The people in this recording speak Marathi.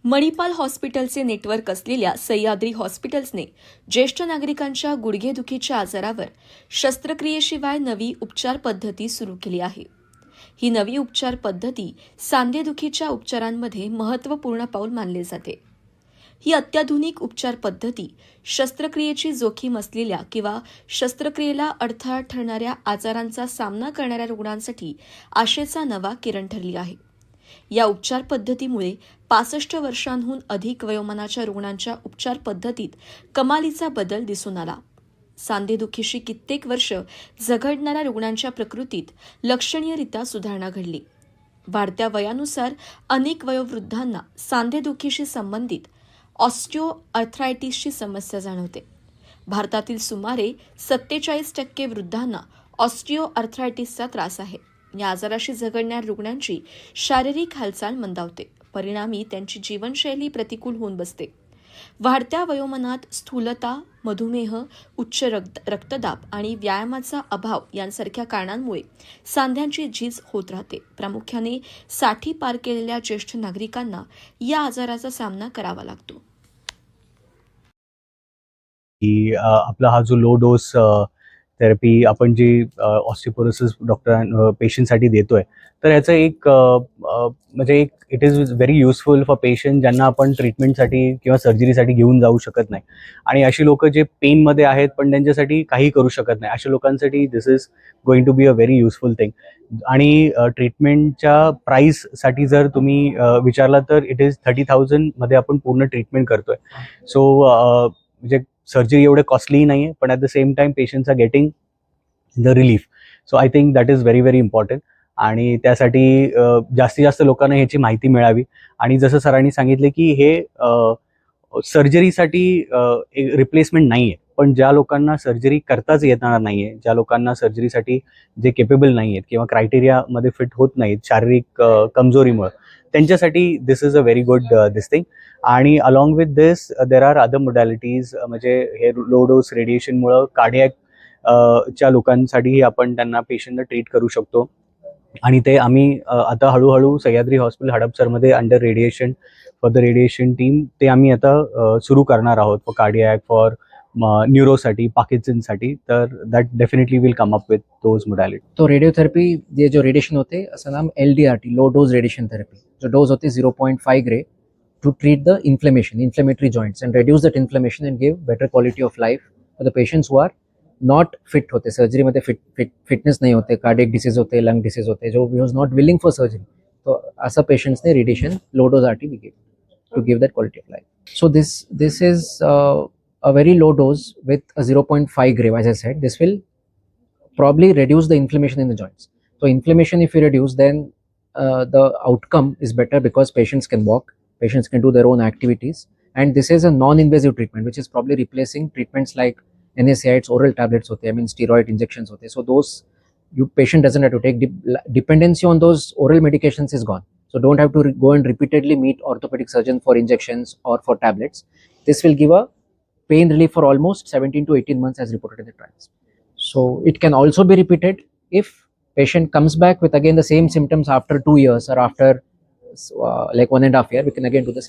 मणिपाल हॉस्पिटलचे नेटवर्क असलेल्या सह्याद्री हॉस्पिटल्सने ज्येष्ठ नागरिकांच्या गुडघेदुखीच्या आजारावर शस्त्रक्रियेशिवाय नवी उपचार पद्धती सुरू केली आहे. ही नवी उपचार पद्धती सांधेदुखीच्या उपचारांमध्ये महत्त्वपूर्ण पाऊल मानले जाते. ही अत्याधुनिक उपचार पद्धती शस्त्रक्रियेची जोखीम असलेल्या किंवा शस्त्रक्रियेला अडथळा ठरणाऱ्या आजारांचा सामना करणाऱ्या रुग्णांसाठी आशेचा नवा किरण ठरली आहे. या उपचार पद्धतीमुळे 65 वर्षांहून अधिक वयोमानाच्या रुग्णांच्या उपचार पद्धतीत कमालीचा बदल दिसून आला. सांधेदुखीशी कित्येक वर्ष झगडणाऱ्या रुग्णांच्या प्रकृतीत लक्षणीयरित्या सुधारणा घडली. वाढत्या वयानुसार अनेक वयोवृद्धांना सांधेदुखीशी संबंधित ऑस्टिओआर्थरायटिसची समस्या जाणवते. भारतातील सुमारे 47% वृद्धांना ऑस्टिओआर्थरायटिसचा त्रास आहे. या आजाराशी झगडणाऱ्या रुग्णांची शारीरिक हालचाल मंदावते. परिणामी त्यांची जीवनशैली प्रतिकूल होऊन बसते. वाढत्या वयोमानात स्थूलता, मधुमेह, उच्च रक्तदाब आणि व्यायामाचा अभाव यांसारख्या कारणांमुळे सांध्यांची झीज होत राहते. प्रामुख्याने 60 पार केलेल्या ज्येष्ठ नागरिकांना या आजाराचा सामना करावा लागतो. की आपला हा जो लो डोस थेरपी आपण जी ऑस्टिओपोरोसिस पेशंटसाठी देतोय, तर याचं एक म्हणजे एक it is very useful for patient ज्यांना आपण ट्रीटमेंटसाठी किंवा सर्जरीसाठी घेऊन जाऊ शकत नाही. आणि अशी लोक जे पेनमध्ये आहेत पण त्यांच्यासाठी काही करू शकत नाही, अशा लोकांसाठी this is going to be a very useful thing. आणि ट्रीटमेंटच्या प्राईससाठी जर तुम्ही विचारला तर इट इज 30,000 मध्ये आपण पूर्ण ट्रीटमेंट करतोय. सो म्हणजे सर्जरी एवढे कॉस्टली नाही आहे, पण at the same time patients are getting the relief. So I think that is very very important. आणि त्यासाठी जास्तीत जास्त लोकांना ह्याची माहिती मिळावी. आणि जसं सरांनी सांगितले की हे सर्जरीसाठी एक रिप्लेसमेंट नाही आहे, पण ज्या लोकांना सर्जरी करताच येणार नाही आहे, ज्या लोकांना सर्जरीसाठी जे केपेबल नाही आहेत किंवा क्रायटेरियामध्ये फिट होत नाहीत शारीरिक कमजोरीमुळे, त्यांच्यासाठी this is a very good this thing. आणि along with this there are other modalities, म्हणजे हे लो डोस रेडिएशनमुळं कार्डियॅक च्या लोकांसाठीही आपण त्यांना पेशंटला ट्रीट करू शकतो. आणि ते आम्ही आता हळूहळू सह्याद्री हॉस्पिटल हडपसरमध्ये under radiation for the radiation team ते आम्ही आता सुरू करणार आहोत फॉर कार्डियॅक, फॉर न्यूरोसाठी, पार्किन्सनसाठी. तर that definitely will come up with those modality. तो रेडियोथेरेपी ये जो रेडिएशन होते असं नाम LDRT, low dose radiation therapy. जो डोज होते 0.5 grey to treat the inflammatory joints and reduce that inflammation and give better quality of life for the patients who are not fit होते, सर्जरी मध्ये फिटनेस नहीं होते, कार्डियक डिसीज होते, लंग डिसीज होते, जो was not willing for surgery. तो असा पेशेंट्स ने radiation low dose RT we give to give that quality of life. So this is a very low dose with a 0.5 gray. As I said, this will probably reduce the inflammation in the joints. So inflammation if you reduce, then the outcome is better because patients can walk, patients can do their own activities, and this is a non-invasive treatment which is probably replacing treatments like NSAIDs, oral tablets hote, I mean steroid injections hote. So those patient doesn't have to take. Dependency on those oral medications is gone. So don't have to go and repeatedly meet orthopedic surgeon for injections or for tablets. This will give a pain relief for almost 17 to 18 months as reported in the trials. So it can also be repeated if patient comes back with again the same symptoms after 2 years or after like 1.5 years, we can again do the same.